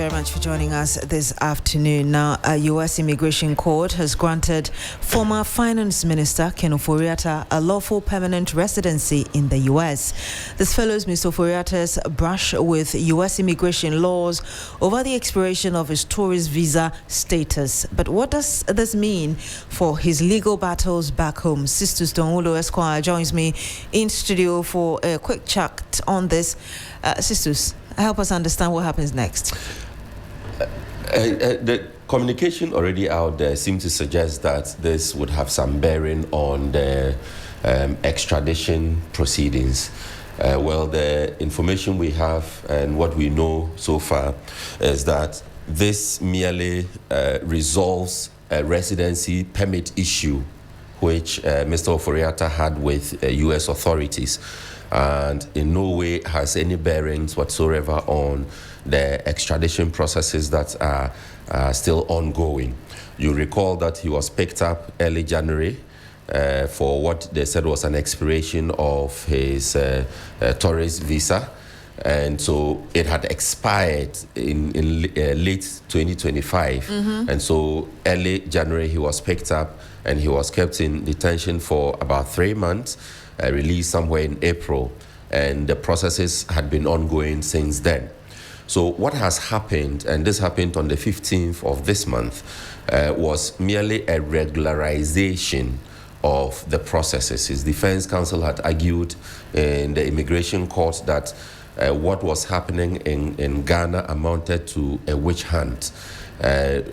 very much for joining us this afternoon. Now, a U.S. immigration court has granted former Finance Minister Ken Ofori-Atta a lawful permanent residency in the U.S. This follows Mr. Ofori-Atta's brush with U.S. immigration laws over the expiration of his tourist visa status. But what does this mean for his legal battles back home? Sisters Donwolo Esquire joins me in studio for a quick chat on this. Sisters, help us understand what happens next. The communication already out there seems to suggest that this would have some bearing on the extradition proceedings. Well, the information we have and what we know so far is that this merely resolves a residency permit issue which Mr. Ofori-Atta had with U.S. authorities, and in no way has any bearings whatsoever on the extradition processes that are still ongoing. You recall that he was picked up early January for what they said was an expiration of his tourist visa, and so it had expired in late 2025, and so early January he was picked up and he was kept in detention for about 3 months, released somewhere in April, and the processes had been ongoing since then. So what has happened, and this happened on the 15th of this month, was merely a regularization of the processes. His defense counsel had argued in the immigration court that what was happening in Ghana amounted to a witch hunt.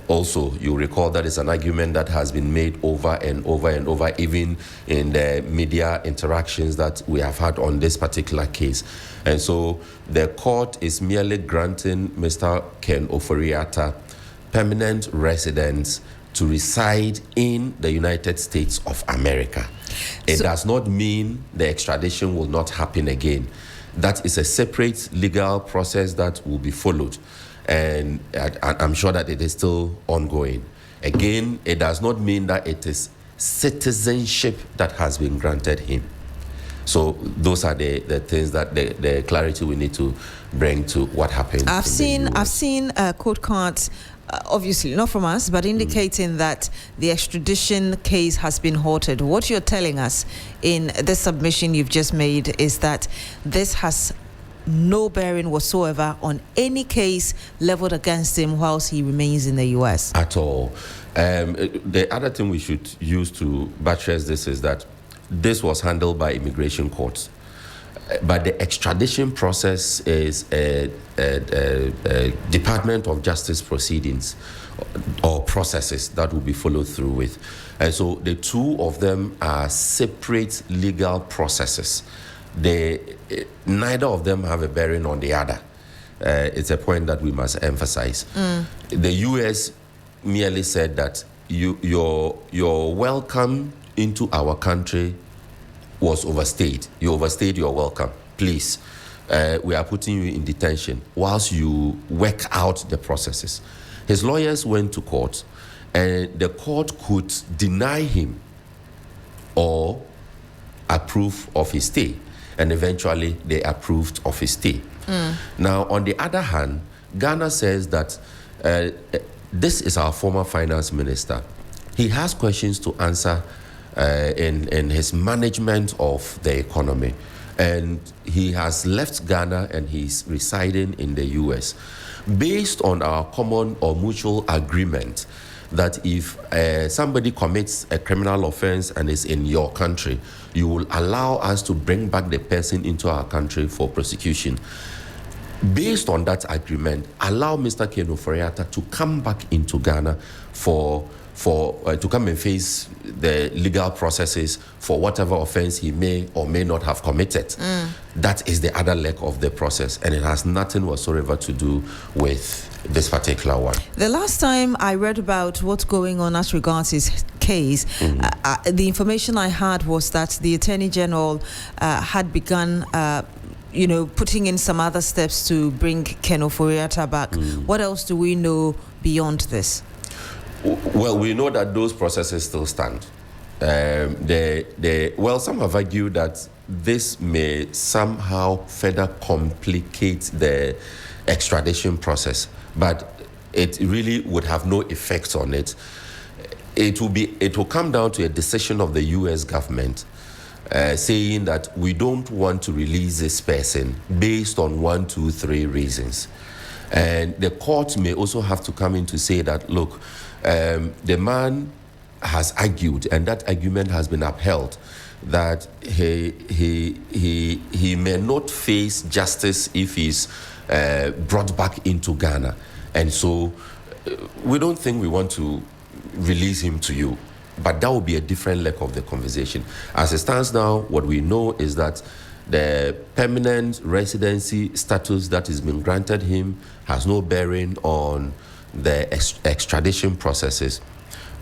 Also, you recall that is an argument that has been made over and over and over, even in the media interactions that we have had on this particular case. And so the court is merely granting Mr. Ken Ofori-Atta permanent residence to reside in the United States of America. It does not mean the extradition will not happen again. That is a separate legal process that will be followed. And I'm sure that it is still ongoing. Again, it does not mean that it is citizenship that has been granted him. So those are the things that the clarity we need to bring to what happened. I've seen court cards, obviously not from us, but indicating that the extradition case has been halted. What you're telling us in the submission you've just made is that this has no bearing whatsoever on any case leveled against him whilst he remains in the U.S. At all. The other thing we should use to buttress this is that this was handled by immigration courts. But the extradition process is a Department of Justice proceedings or processes that will be followed through with. And so the two of them are separate legal processes. Neither of them have a bearing on the other. It's a point that we must emphasize. The U.S. merely said that your welcome into our country was overstayed. You overstayed your welcome. Please, we are putting you in detention whilst you work out the processes. His lawyers went to court, and the court could deny him or approve of his stay. And eventually they approved of his stay. Now, on the other hand, Ghana says that this is our former finance minister. He has questions to answer in his management of the economy. And he has left Ghana and he's residing in the U.S. Based on our common or mutual agreement that if somebody commits a criminal offense and is in your country, you will allow us to bring back the person into our country for prosecution. Based on that agreement, allow Mr. Ken Ofori-Atta to come back into Ghana to come and face the legal processes for whatever offense he may or may not have committed. That is the other leg of the process, and it has nothing whatsoever to do with this particular one. The last time I read about what's going on as regards his case, the information I had was that the Attorney General had begun putting in some other steps to bring Ken Ofori-Atta back. What else do we know beyond this? Well, we know that those processes still stand. Some have argued that this may somehow further complicate the extradition process. but it really would have no effect on it. It will come down to a decision of the U.S. government saying that we don't want to release this person based on 1, 2, 3 reasons. And the court may also have to come in to say that, look, the man has argued, and that argument has been upheld, that he may not face justice if he's brought back into Ghana. And so we don't think we want to release him to you. But that will be a different leg of the conversation. As it stands now, what we know is that the permanent residency status that has been granted him has no bearing on the extradition processes.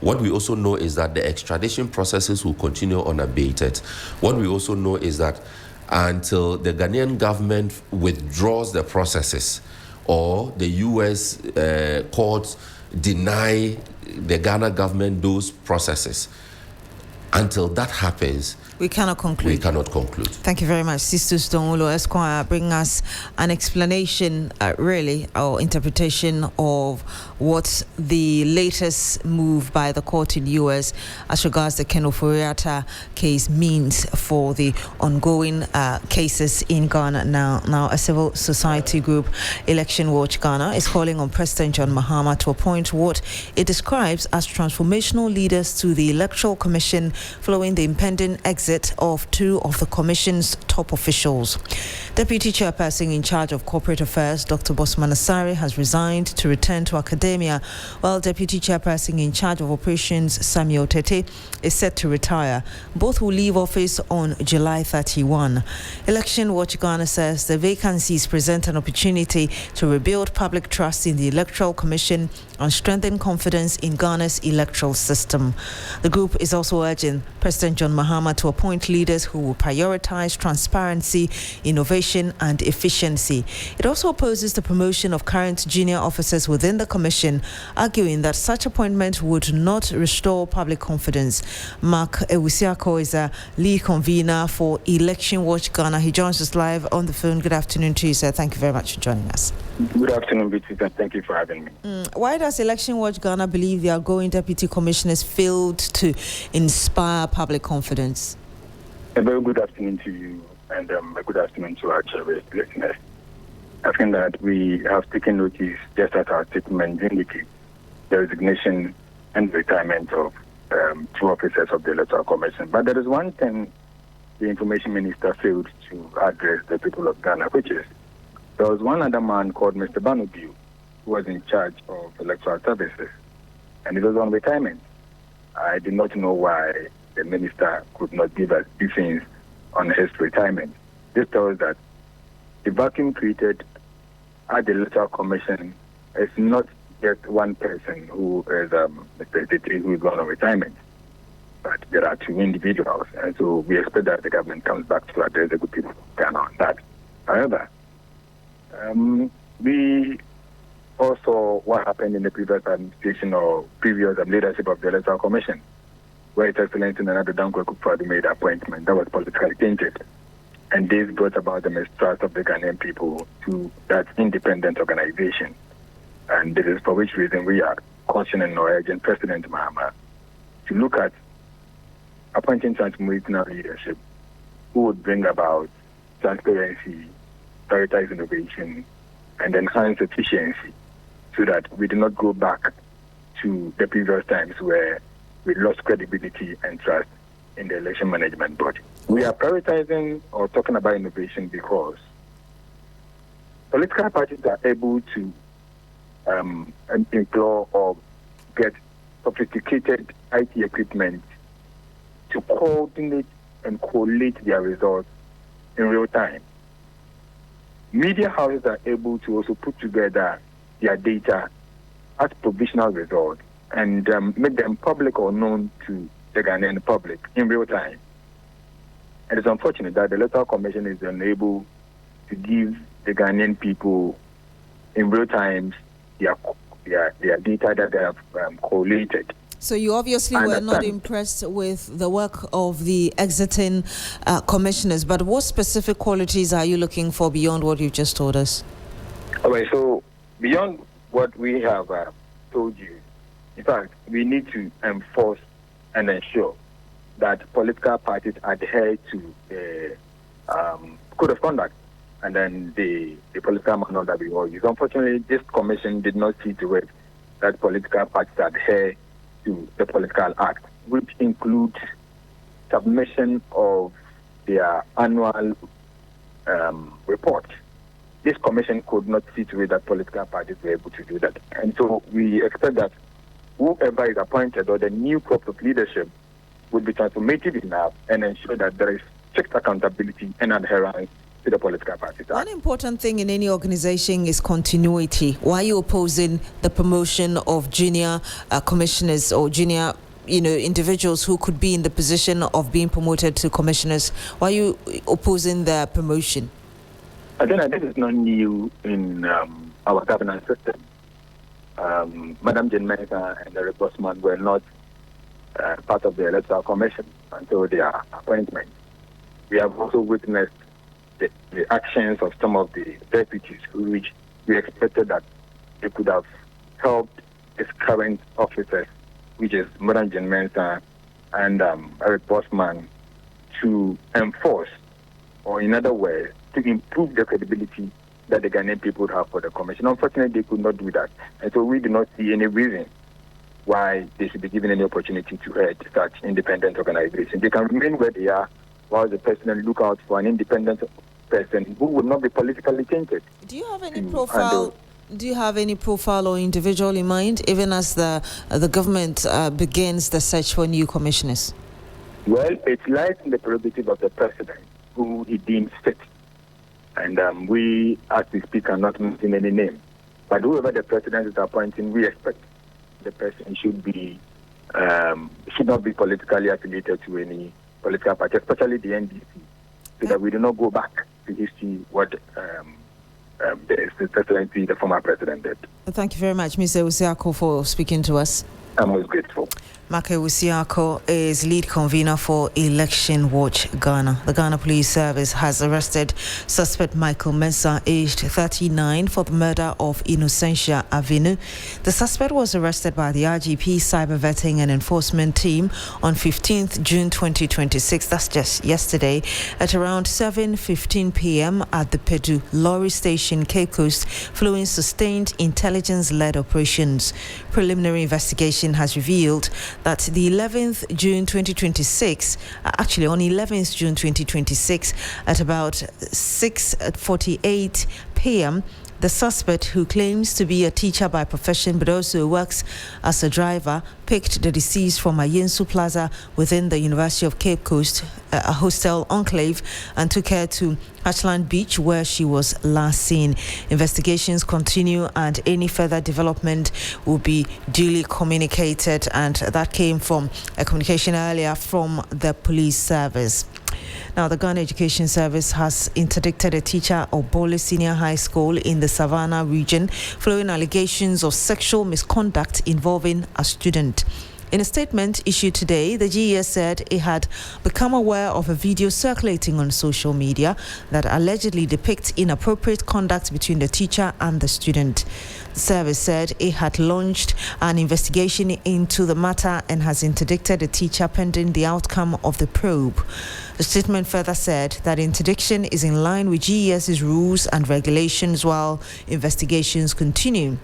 What we also know is that the extradition processes will continue unabated. What we also know is that until the Ghanaian government withdraws the processes or the U.S. courts deny the Ghana government those processes, until that happens, we cannot conclude. Thank you very much. Sister Stonewolo Esquire, bring us an explanation, really, or interpretation of what the latest move by the court in the U.S. as regards the Ken Ofori case means for the ongoing cases in Ghana. Now, a civil society group, Election Watch Ghana, is calling on President John Mahama to appoint what it describes as transformational leaders to the Electoral Commission following the impending exit of 2 of the Commission's top officials. Deputy Chairperson in charge of Corporate Affairs, Dr. Bosman Asare, has resigned to return to academia, while Deputy Chairperson in charge of Operations, Samuel Tete, is set to retire. Both will leave office on July 31. Election Watch Ghana says the vacancies present an opportunity to rebuild public trust in the Electoral Commission and strengthen confidence in Ghana's electoral system. The group is also urging President John Mahama to appoint leaders who will prioritize transparency, innovation, and efficiency. It also opposes the promotion of current junior officers within the Commission, arguing that such appointment would not restore public confidence. Mark Ewusiako is a lead convener for Election Watch Ghana. He joins us live on the phone. Good afternoon to you, sir. Thank you very much for joining us. Good afternoon, Beatrice, and thank you for having me. Why does Election Watch Ghana believe the outgoing deputy commissioners failed to inspire public confidence? A very good afternoon to you, and a good afternoon to our cherished listeners. I think that we have taken notice, just as our statement indicates, the resignation and retirement of 2 officers of the Electoral Commission. But there is one thing the Information Minister failed to address the people of Ghana, which is there was one other man called Mr. Banubiu who was in charge of electoral services, and he was on retirement. I did not know why the minister could not give us briefings on his retirement. This tells that the vacuum created at the Electoral Commission is not just one person who is Mr. Tete, who is going on retirement, but there are 2 individuals, and so we expect that the government comes back to address the good people of Ghana on that. However, we also what happened in the previous administration or previous leadership of the Electoral Commission, where His Excellency Nana Dankwa Akufo-Addo made appointment that was politically tainted. And this brought about the mistrust of the Ghanaian people to that independent organization. And this is for which reason we are cautioning or urging President Mahama to look at appointing transformational leadership who would bring about transparency, prioritize innovation, and enhance efficiency so that we do not go back to the previous times where we lost credibility and trust in the election management body. We are prioritizing or talking about innovation because political parties are able to employ or get sophisticated IT equipment to coordinate and collate their results in real time. Media houses are able to also put together their data as provisional results and make them public or known to the Ghanaian public in real time. And it's unfortunate that the Electoral Commission is unable to give the Ghanaian people in real time their data that they have collated. So you obviously were not impressed with the work of the exiting commissioners, but what specific qualities are you looking for beyond what you've just told us? Okay, so beyond what we have told you. In fact, we need to enforce and ensure that political parties adhere to the code of conduct and then the political manual that we all use. Unfortunately, this commission did not see to it that political parties adhere to the Political Act, which includes submission of their annual report. This commission could not see to it that political parties were able to do that. And so we expect that whoever is appointed or the new crop of leadership would be transformative enough and ensure that there is strict accountability and adherence to the political parties. One important thing in any organization is continuity. Why are you opposing the promotion of junior commissioners or junior individuals who could be in the position of being promoted to commissioners? Why are you opposing the promotion? Again, this is not new in our governance system. Madam John Mahama and Eric Bosman were not part of the Electoral Commission until their appointment. We have also witnessed the actions of some of the deputies, which we expected that they could have helped its current officers, which is Madam John Mahama and Eric Bosman, to enforce, or in other words, to improve the credibility that the Ghanaian people have for the commission. Unfortunately, they could not do that. And so we do not see any reason why they should be given any opportunity to head such independent organizations. They can remain where they are while the president look out for an independent person who would not be politically tainted. Do you have any profile? Do you have any profile or individual in mind, even as the government begins the search for new commissioners? Well, it lies in the prerogative of the president, who he deems fit. And we, as we speak, are not mentioning any name. But whoever the president is appointing, we expect the person should not be politically affiliated to any political party, especially the NDC, so that we do not go back to history what the former president did. Thank you very much, Mr. Usiako, for speaking to us. I'm most grateful. Michael Usiako is lead convener for Election Watch Ghana. The Ghana Police Service has arrested suspect Michael Mensah, aged 39, for the murder of Innocentia Avinu. The suspect was arrested by the RGP Cyber Vetting and Enforcement Team on 15th June 2026, that's just yesterday, at around 7:15 p.m. at the Pedu Lorry Station, Cape Coast, following sustained intelligence-led operations. Preliminary investigation has revealed that the 11th June 2026, actually on 11th June 2026, at about 6:48 p.m., the suspect, who claims to be a teacher by profession but also works as a driver, picked the deceased from a Yensu Plaza within the University of Cape Coast, a hostel enclave, and took her to Hatchland Beach, where she was last seen. Investigations continue, and any further development will be duly communicated. And that came from a communication earlier from the police service. Now, the Ghana Education Service has interdicted a teacher of Bole Senior High School in the Savannah region following allegations of sexual misconduct involving a student. In a statement issued today, the GES said it had become aware of a video circulating on social media that allegedly depicts inappropriate conduct between the teacher and the student. The service said it had launched an investigation into the matter and has interdicted the teacher pending the outcome of the probe. The statement further said that interdiction is in line with GES's rules and regulations while investigations continue.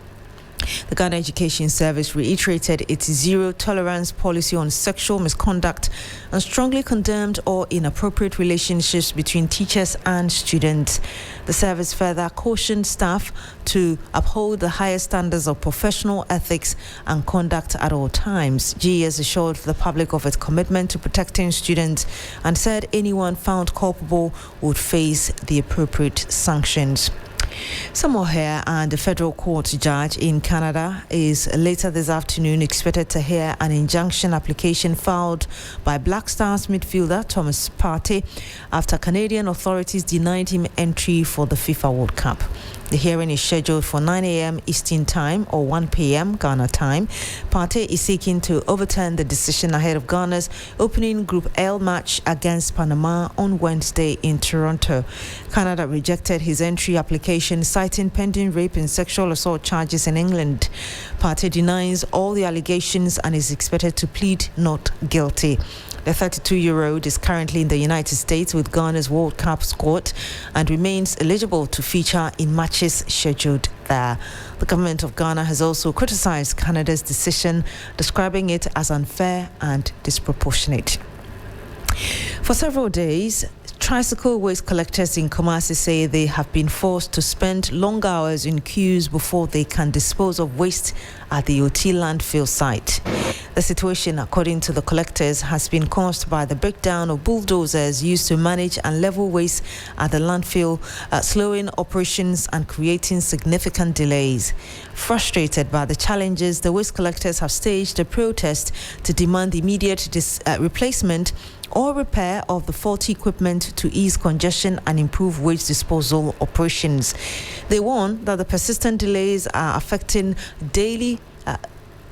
The Ghana Education Service reiterated its zero-tolerance policy on sexual misconduct and strongly condemned all inappropriate relationships between teachers and students. The service further cautioned staff to uphold the highest standards of professional ethics and conduct at all times. GES assured the public of its commitment to protecting students and said anyone found culpable would face the appropriate sanctions. Some more here, and the federal court judge in Canada is later this afternoon expected to hear an injunction application filed by Black Stars midfielder Thomas Partey after Canadian authorities denied him entry for the FIFA World Cup. The hearing is scheduled for 9 a.m. Eastern Time or 1 p.m. Ghana time. Partey is seeking to overturn the decision ahead of Ghana's opening Group L match against Panama on Wednesday in Toronto. Canada rejected his entry application, citing pending rape and sexual assault charges in England. Partey denies all the allegations and is expected to plead not guilty. The 32-year-old is currently in the United States with Ghana's World Cup squad and remains eligible to feature in matches scheduled there. The government of Ghana has also criticized Canada's decision, describing it as unfair and disproportionate. For several days, tricycle waste collectors in Kumasi say they have been forced to spend long hours in queues before they can dispose of waste at the OT landfill site. The situation, according to the collectors, has been caused by the breakdown of bulldozers used to manage and level waste at the landfill, slowing operations and creating significant delays. Frustrated by the challenges, the waste collectors have staged a protest to demand immediate replacement or repair of the faulty equipment to ease congestion and improve waste disposal operations. They warn that the persistent delays are affecting daily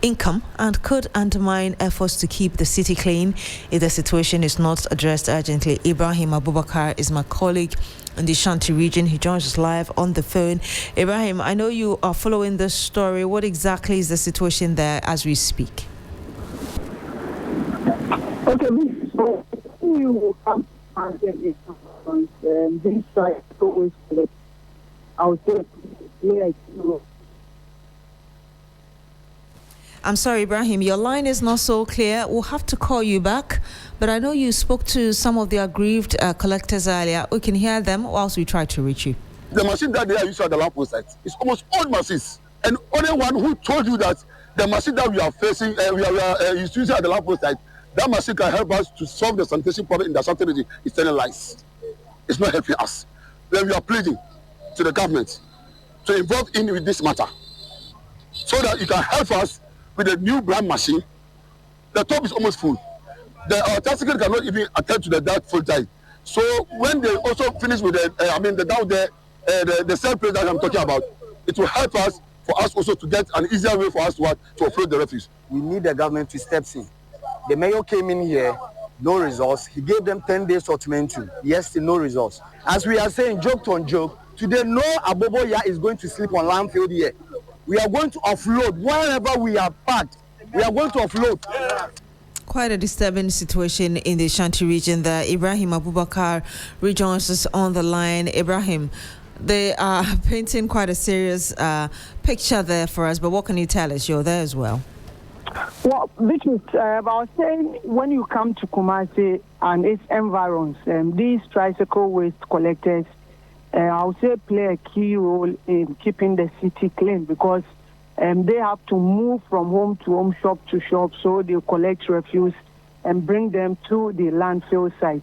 income and could undermine efforts to keep the city clean if the situation is not addressed urgently. Ibrahim Abubakar is my colleague in the Ashanti region. He joins us live on the phone. Ibrahim, I know you are following this story. What exactly is the situation there as we speak? Okay, so you have this side always I would say I'm sorry, Ibrahim, your line is not so clear. We'll have to call you back. But I know you spoke to some of the aggrieved collectors earlier. We can hear them whilst we try to reach you. The machine that they are using at the lamppost site is almost old machines. And only one who told you that the machine that we are facing, we are using at the lamppost site, that machine can help us to solve the sanitation problem in the Ashanti region. It's telling lies. It's not helping us. Then we are pleading to the government to involve in with this matter so that it can help us with a new brand machine. The top is almost full. The tricycle cannot even attend to the dark full time. So when they also finish with the down there, the cell plate that I'm talking about, it will help us for us also to get an easier way for us to offload the refuse. We need the government to step in. The mayor came in here, no results. He gave them 10 days ultimatum. Yes, still no results. As we are saying, joke on joke, today no Aboboya is going to sleep on landfill here. We are going to offload wherever we are parked. We are going to offload. Quite a disturbing situation in the Ashanti region there. Ibrahim Abubakar rejoins us on the line. Ibrahim, they are painting quite a serious picture there for us, but what can you tell us? You're there as well. Well, Beatrice, I was saying when you come to Kumasi and its environs, these tricycle waste collectors, I would say play a key role in keeping the city clean because they have to move from home to home, shop to shop, so they collect refuse and bring them to the landfill site.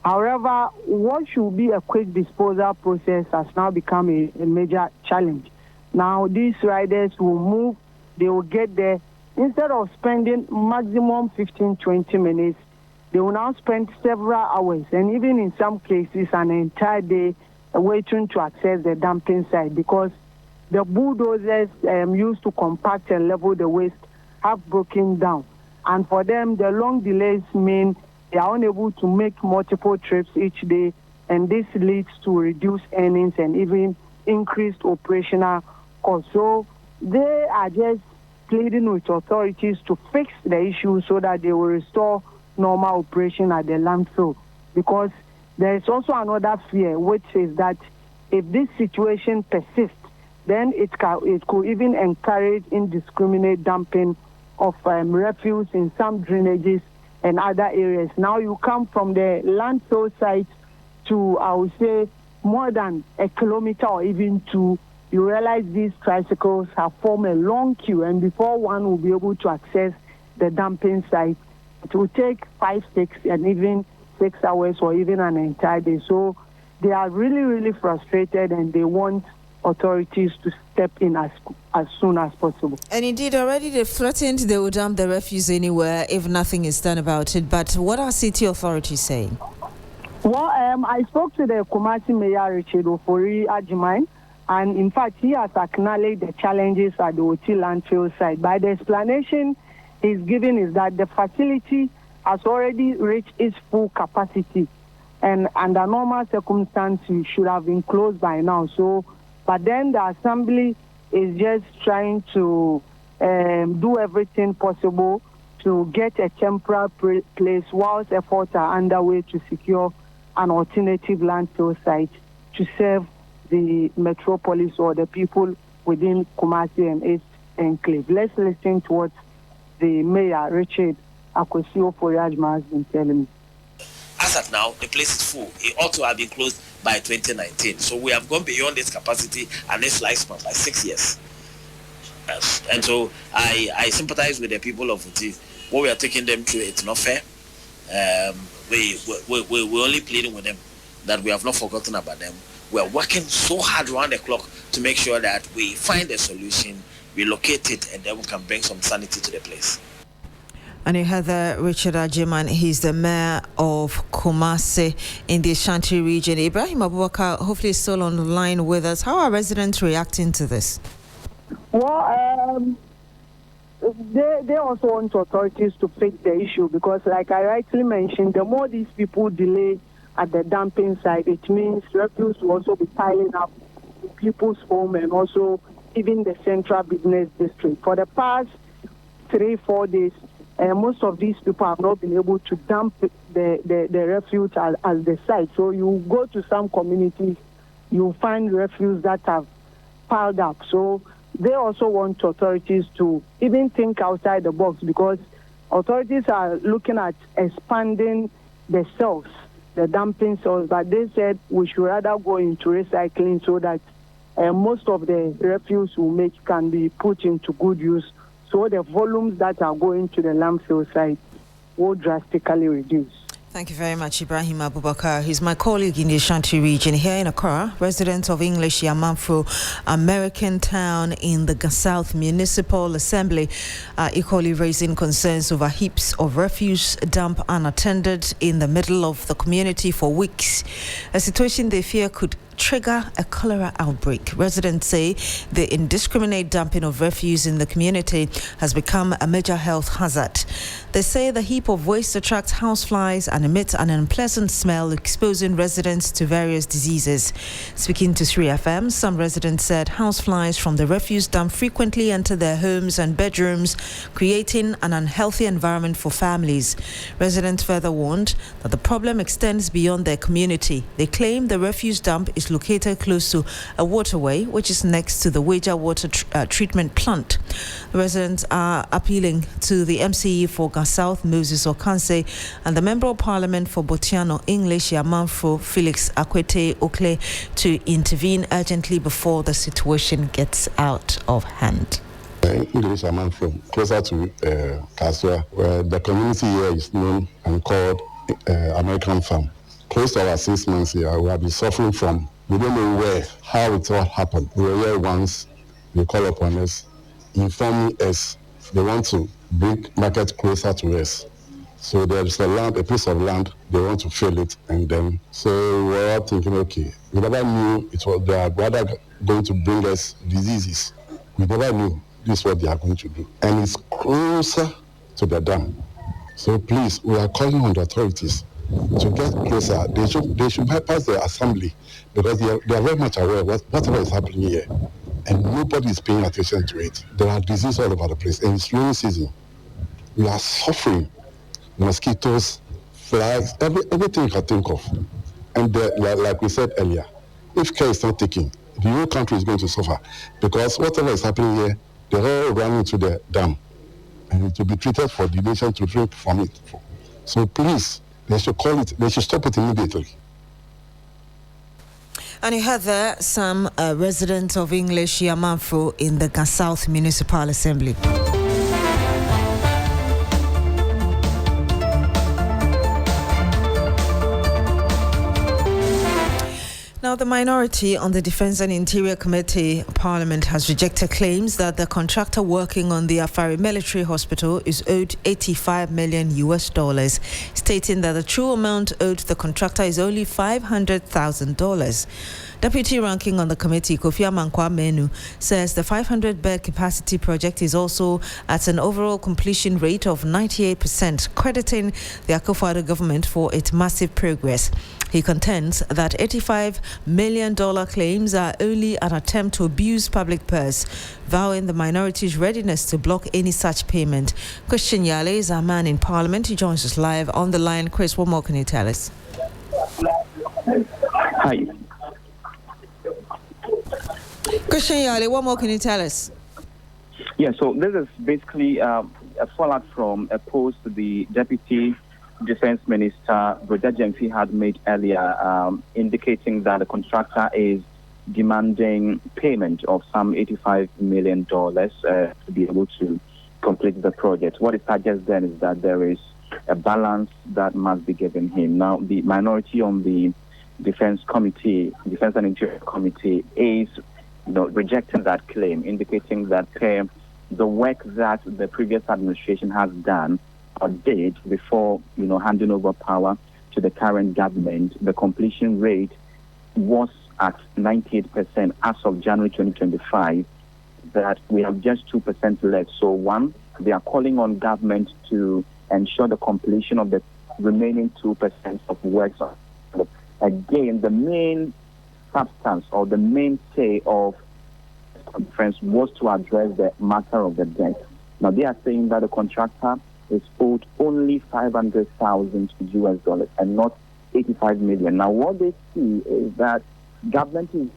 However, what should be a quick disposal process has now become a major challenge. Now, these riders will move, they will get there. Instead of spending maximum 15-20 minutes, they will now spend several hours and even in some cases an entire day waiting to access the dumping site because the bulldozers used to compact and level the waste have broken down. And for them, the long delays mean they are unable to make multiple trips each day, and this leads to reduced earnings and even increased operational costs. So they are just pleading with authorities to fix the issue so that they will restore normal operation at the landfill. Because there is also another fear, which is that if this situation persists, then it could even encourage indiscriminate dumping of refuse in some drainages and other areas. Now you come from the landfill site to, I would say, more than a kilometer or even two, you realize these tricycles have formed a long queue, and before one will be able to access the dumping site, it will take 5, 6, and even 6 hours or even an entire day. So they are really, really frustrated, and they want authorities to step in as soon as possible. And indeed, already they've threatened they will dump the refuse anywhere if nothing is done about it. But what are city authorities saying? Well, I spoke to the Kumasi Mayor, Richard Ofori Ajimine, And in fact, he has acknowledged the challenges at the OT landfill site. But the explanation he's given is that the facility has already reached its full capacity. And under normal circumstances, should have been closed by now. So, but then the assembly is just trying to do everything possible to get a temporary place whilst efforts are underway to secure an alternative landfill site to serve the metropolis or the people within Kumasi and its enclave. Let's listen to what the mayor, Richard Akosio-Ofori has been telling me. As at now, the place is full. It ought to have been closed by 2019. So we have gone beyond its capacity and its lifespan by 6 years. Yes. And so I sympathize with the people of Uti. What we are taking them through, it's not fair. We're only pleading with them that we have not forgotten about them. We are working so hard around the clock to make sure that we find a solution, relocate it, and then we can bring some sanity to the place. And you heard Richard Ajiman, he's the mayor of Kumasi in the Ashanti region. Ibrahim Abubakar, hopefully is still on the line with us. How are residents reacting to this? Well, they also want authorities to fix the issue because, like I rightly mentioned, the more these people delay at the dumping site, it means refuse will also be piling up in people's home and also even the central business district. For the past 3-4 days, most of these people have not been able to dump the refuse at the site. So you go to some communities, you find refuse that have piled up. So they also want authorities to even think outside the box because authorities are looking at expanding the cells, the dumping cells, but they said we should rather go into recycling so that most of the refuse we make can be put into good use. So the volumes that are going to the landfill site will drastically reduce. Thank you very much, Ibrahim Abubakar. He's my colleague in the Ashanti region here in Accra, resident of English Yamanfro, American Town in the South Municipal Assembly, equally raising concerns over heaps of refuse dumped unattended in the middle of the community for weeks. A situation they fear could trigger a cholera outbreak. Residents say the indiscriminate dumping of refuse in the community has become a major health hazard. They say the heap of waste attracts houseflies and emits an unpleasant smell, exposing residents to various diseases. Speaking to 3FM, some residents said houseflies from the refuse dump frequently enter their homes and bedrooms, creating an unhealthy environment for families. Residents further warned that the problem extends beyond their community. They claim the refuse dump is located close to a waterway, which is next to the Wager water treatment plant. The residents are appealing to the MCE for South, Moses Okanse, and the Member of Parliament for Botiano, English Yamanfro, Felix Akwete Okle, to intervene urgently before the situation gets out of hand. English Yamanfro, closer to Kasua, where the community here is known and called American Farm. Close to our 6 months here, we have been suffering from, we don't know how it all happened. We were here once, they call upon us, informing us they want to bring market closer to us. So there's a piece of land, they want to fill it, and then, so we're all thinking, okay, we never knew it was, they are rather going to bring us diseases. We never knew this is what they are going to do. And it's closer to the dam. So please, we are calling on the authorities to get closer. They should bypass the assembly because they are very much aware of whatever is happening here. And nobody is paying attention to it. There are diseases all over the place. And it's rainy season. We are suffering. Mosquitoes, flies, everything you can think of. And like we said earlier, if care is not taken, the whole country is going to suffer. Because whatever is happening here, they're all running to the dam. And it will be treated for the nation to drink from it. So please, they should stop it immediately. And you heard there some residents of English Yamanfro in the South Municipal Assembly. Now, the minority on the Defense and Interior Committee, Parliament has rejected claims that the contractor working on the Afari Military Hospital is owed $85 million, stating that the true amount owed the contractor is only $500,000. Deputy ranking on the committee, Kofi Amankwa Menu, says the 500-bed capacity project is also at an overall completion rate of 98%, crediting the Akufo-Addo government for its massive progress. He contends that $85 million claims are only an attempt to abuse public purse, vowing the minority's readiness to block any such payment. Christian Yale is our man in Parliament. He joins us live on the line. Chris, what more can you tell us? Hi. Christian Yale, what more can you tell us? Yeah, so this is basically a fallout from a post the Deputy Defense Minister, Brigadier Jemfi, had made earlier, indicating that the contractor is demanding payment of some $85 million to be able to complete the project. What it suggests then is that there is a balance that must be given him. Now, the minority on the Defense and Interior Committee is rejecting that claim, indicating that the work that the previous administration has done or did before, handing over power to the current government, the completion rate was at 98% as of January 2025, that we have just 2% left. So one, they are calling on government to ensure the completion of the remaining 2% of works. Again, the main substance or the mainstay of the conference was to address the matter of the debt. Now, they are saying that the contractor is owed only $500,000 and not $85 million. Now, what they see is that government is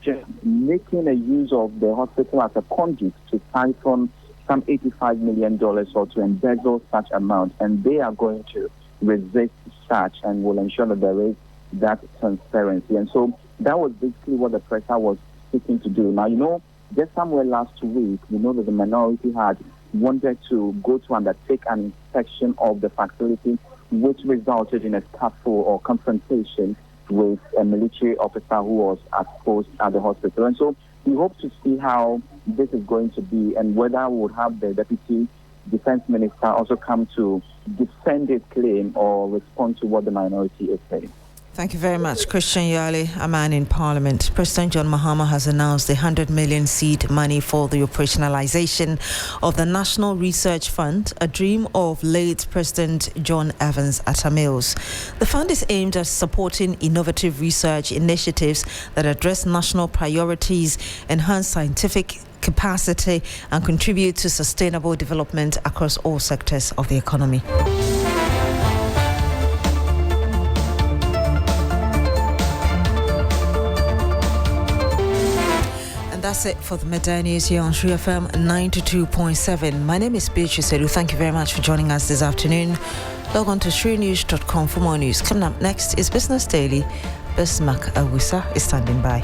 just making a use of the hospital as a conduit to siphon some $85 million or to embezzle such amount, and they are going to resist such and will ensure that there is that transparency. And so that was basically what the pressure was seeking to do. Now, just somewhere last week, that the minority had wanted to go to undertake an inspection of the facility, which resulted in a scuffle or confrontation with a military officer who was at post at the hospital. And so we hope to see how this is going to be and whether we would have the Deputy Defense Minister also come to defend his claim or respond to what the minority is saying. Thank you very much, Christian Yale, a man in Parliament. President John Mahama has announced the 100 million seed money for the operationalization of the National Research Fund, a dream of late President John Evans Atta Mills. The fund is aimed at supporting innovative research initiatives that address national priorities, enhance scientific capacity, and contribute to sustainable development across all sectors of the economy. That's it for the Midday News here on True FM 92.7. My name is Beatrice Adu. Thank you very much for joining us this afternoon. Log on to shrenews.com for more news. Coming up next is Business Daily. Bismarck Awusa is standing by.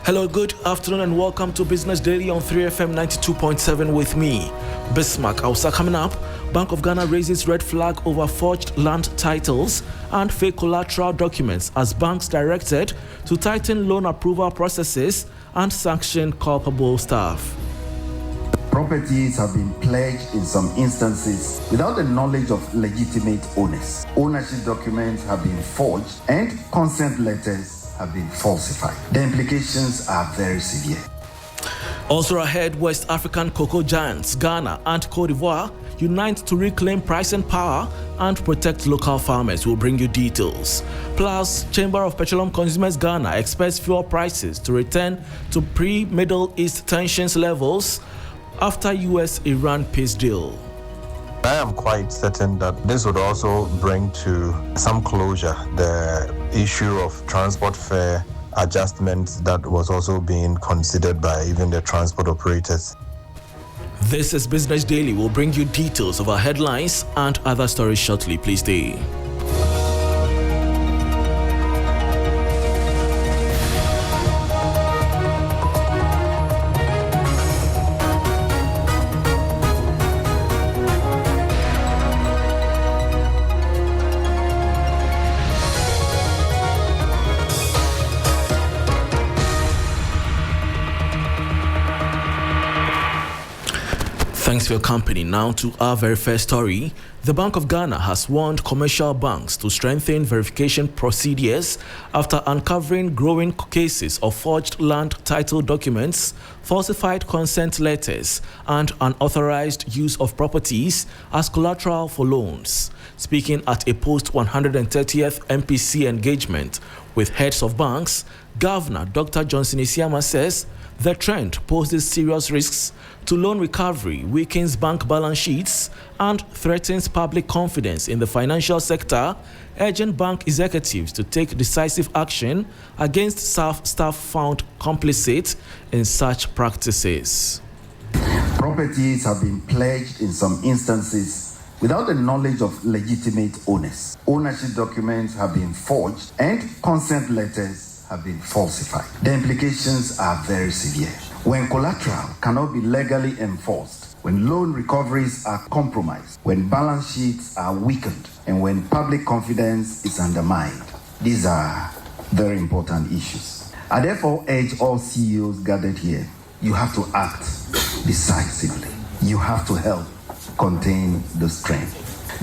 Hello, good afternoon and welcome to Business Daily on 3FM 92.7 with me, Bismarck. Also coming up, Bank of Ghana raises red flag over forged land titles and fake collateral documents as banks directed to tighten loan approval processes and sanction culpable staff. Properties have been pledged in some instances without the knowledge of legitimate owners. Ownership documents have been forged and consent letters have been falsified. The implications are very severe. Also ahead, West African cocoa giants Ghana and Cote d'Ivoire unite to reclaim pricing power and protect local farmers. We'll bring you details. Plus, Chamber of Petroleum Consumers Ghana expects fuel prices to return to pre-Middle East tensions levels after US-Iran peace deal. I am quite certain that this would also bring to some closure the issue of transport fare adjustments that was also being considered by even the transport operators. This is Business Daily. We'll bring you details of our headlines and other stories shortly. Please stay. Thanks for your company. Now to our very first story. The Bank of Ghana has warned commercial banks to strengthen verification procedures after uncovering growing cases of forged land title documents, falsified consent letters, and unauthorized use of properties as collateral for loans. Speaking at a post-130th MPC engagement with heads of banks, Governor Dr. Johnson Isiama says the trend poses serious risks to loan recovery, weakens bank balance sheets, and threatens public confidence in the financial sector, urging bank executives to take decisive action against staff found complicit in such practices. Properties have been pledged in some instances without the knowledge of legitimate owners. Ownership documents have been forged and consent letters have been falsified. The implications are very severe. When collateral cannot be legally enforced, when loan recoveries are compromised, when balance sheets are weakened, and when public confidence is undermined, these are very important issues. I therefore urge all CEOs gathered here, you have to act decisively. You have to help contain this trend.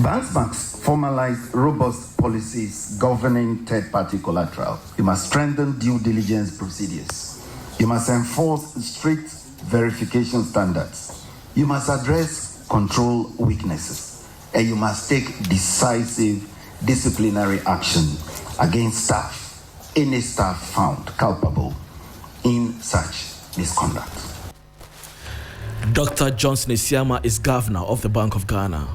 Banks must formalize robust policies governing third-party collateral. You must strengthen due diligence procedures. You must enforce strict verification standards. You must address control weaknesses. And you must take decisive disciplinary action against staff, any staff found culpable in such misconduct. Dr. Johnson Isiama is governor of the Bank of Ghana.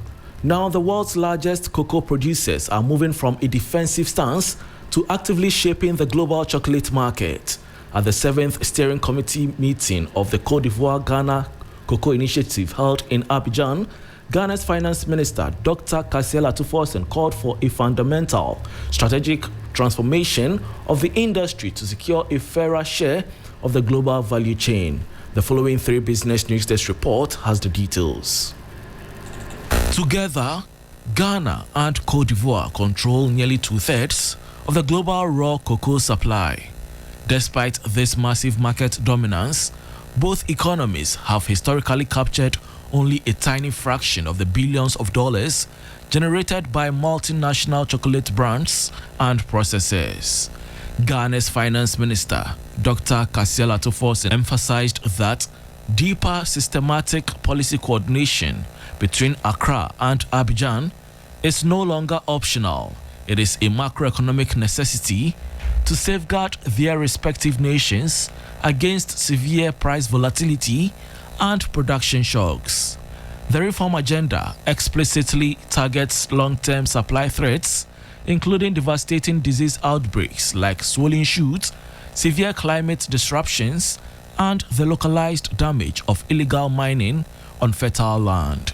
Now, the world's largest cocoa producers are moving from a defensive stance to actively shaping the global chocolate market. At the 7th Steering Committee meeting of the Cote d'Ivoire Ghana Cocoa Initiative held in Abidjan, Ghana's Finance Minister Dr. Kasiel Atuforsen called for a fundamental strategic transformation of the industry to secure a fairer share of the global value chain. The following 3 Business News Desk report has the details. Together, Ghana and Cote d'Ivoire control nearly 2/3 of the global raw cocoa supply. Despite this massive market dominance, both economies have historically captured only a tiny fraction of the billions of dollars generated by multinational chocolate brands and processors. Ghana's Finance Minister, Dr. Kasiel Atuforsen, emphasized that deeper systematic policy coordination between Accra and Abidjan is no longer optional. It is a macroeconomic necessity to safeguard their respective nations against severe price volatility and production shocks. The reform agenda explicitly targets long-term supply threats, including devastating disease outbreaks like swollen shoots, severe climate disruptions, and the localized damage of illegal mining on fertile land.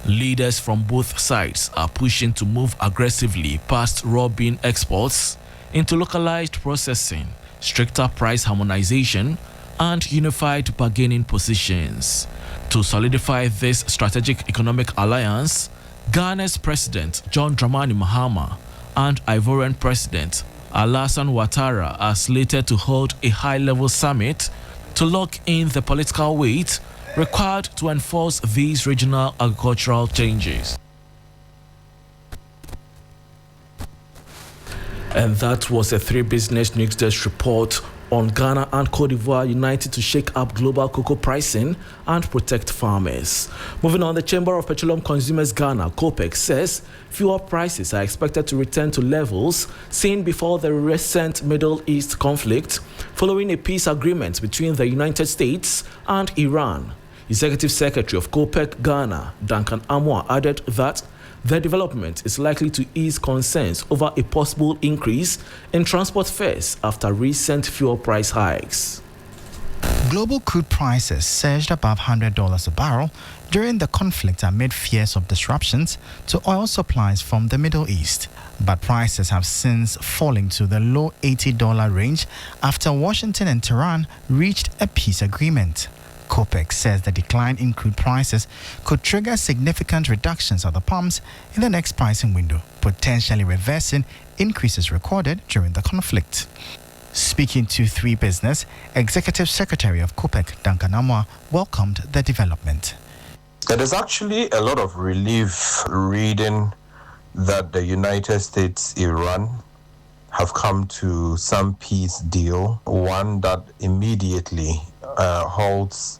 Leaders from both sides are pushing to move aggressively past raw bean exports into localized processing, stricter price harmonization, and unified bargaining positions. To solidify this strategic economic alliance, Ghana's President John Mahama and Ivorian President Alassane Ouattara are slated to hold a high-level summit to lock in the political weight required to enforce these regional agricultural changes. And that was a 3 Business News Desk report on Ghana and Cote d'Ivoire united to shake up global cocoa pricing and protect farmers. Moving on, the Chamber of Petroleum Consumers Ghana, COPEC, says fuel prices are expected to return to levels seen before the recent Middle East conflict, following a peace agreement between the United States and Iran. Executive Secretary of COPEC Ghana, Duncan Amoah, added that the development is likely to ease concerns over a possible increase in transport fares after recent fuel price hikes. Global crude prices surged above $100 a barrel during the conflict amid fears of disruptions to oil supplies from the Middle East. But prices have since fallen to the low $80 range after Washington and Tehran reached a peace agreement. COPEC says the decline in crude prices could trigger significant reductions at the pumps in the next pricing window, potentially reversing increases recorded during the conflict. Speaking to 3 Business, Executive Secretary of COPEC, Duncan Amoah, welcomed the development. There is actually a lot of relief reading that the United States, Iran, have come to some peace deal, one that immediately halts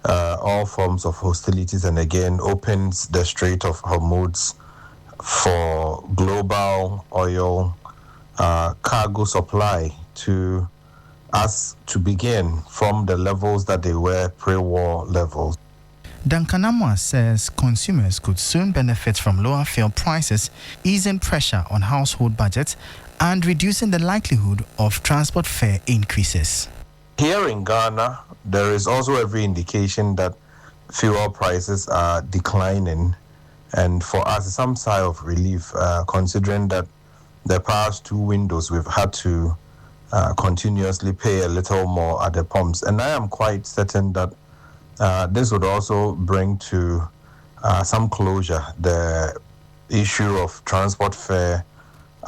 all forms of hostilities and again opens the Strait of Hormuz for global oil cargo supply to us to begin from the levels that they were pre-war levels. Duncan Amoah says consumers could soon benefit from lower fuel prices, easing pressure on household budgets and reducing the likelihood of transport fare increases. Here in Ghana, there is also every indication that fuel prices are declining, and for us, some sigh of relief, considering that the past 2 windows we've had to continuously pay a little more at the pumps. And I am quite certain that this would also bring to some closure the issue of transport fare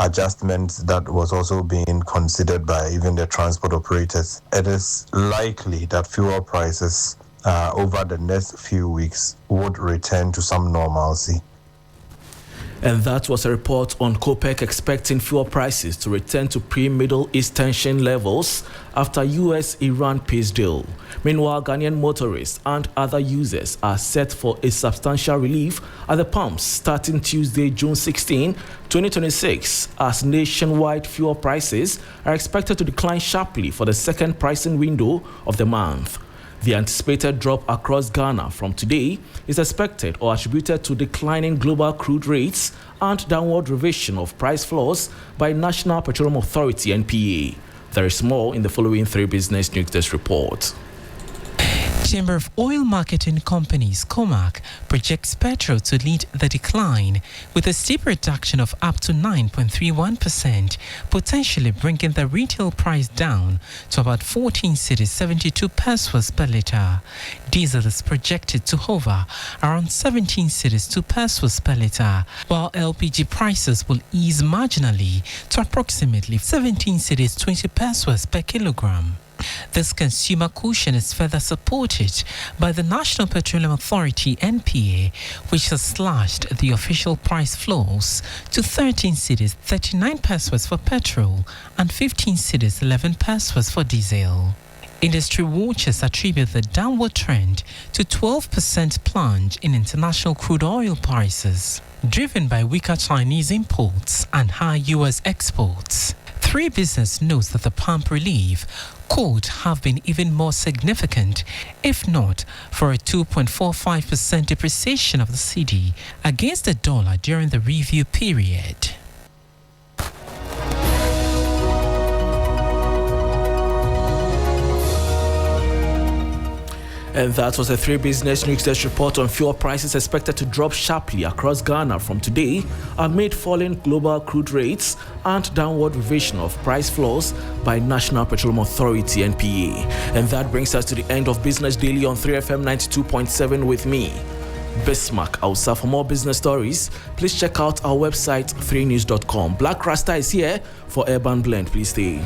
adjustments that was also being considered by even the transport operators. It is likely that fuel prices over the next few weeks would return to some normalcy. And that was a report on COPEC expecting fuel prices to return to pre-Middle East tension levels after US-Iran peace deal. Meanwhile, Ghanaian motorists and other users are set for a substantial relief at the pumps starting Tuesday, June 16, 2026, as nationwide fuel prices are expected to decline sharply for the second pricing window of the month. The anticipated drop across Ghana from today is expected or attributed to declining global crude rates and downward revision of price floors by National Petroleum Authority (NPA). There is more in the following 3 Business News Desk report. Chamber of Oil Marketing Companies, COMAC, projects petrol to lead the decline with a steep reduction of up to 9.31%, potentially bringing the retail price down to about 14 cedis 72 pesos per litre. Diesel is projected to hover around 17 cedis 2 pesos per litre, while LPG prices will ease marginally to approximately 17 cedis 20 pesos per kilogram. This consumer cushion is further supported by the National Petroleum Authority (NPA), which has slashed the official price floors to 13 cedis 39 pesos for petrol and 15 cedis 11 pesos for diesel. Industry watchers attribute the downward trend to 12% plunge in international crude oil prices, driven by weaker Chinese imports and high U.S. exports. 3 Business notes that the pump relief could have been even more significant if not for a 2.45% depreciation of the cedi against the dollar during the review period. And that was a 3 Business News Desk report on fuel prices expected to drop sharply across Ghana from today amid falling global crude rates and downward revision of price floors by National Petroleum Authority (NPA). And that brings us to the end of Business Daily on 3FM 92.7 with me, Bismarck Ausa. For more business stories, please check out our website 3news.com. Black Rasta is here for Urban Blend. Please stay.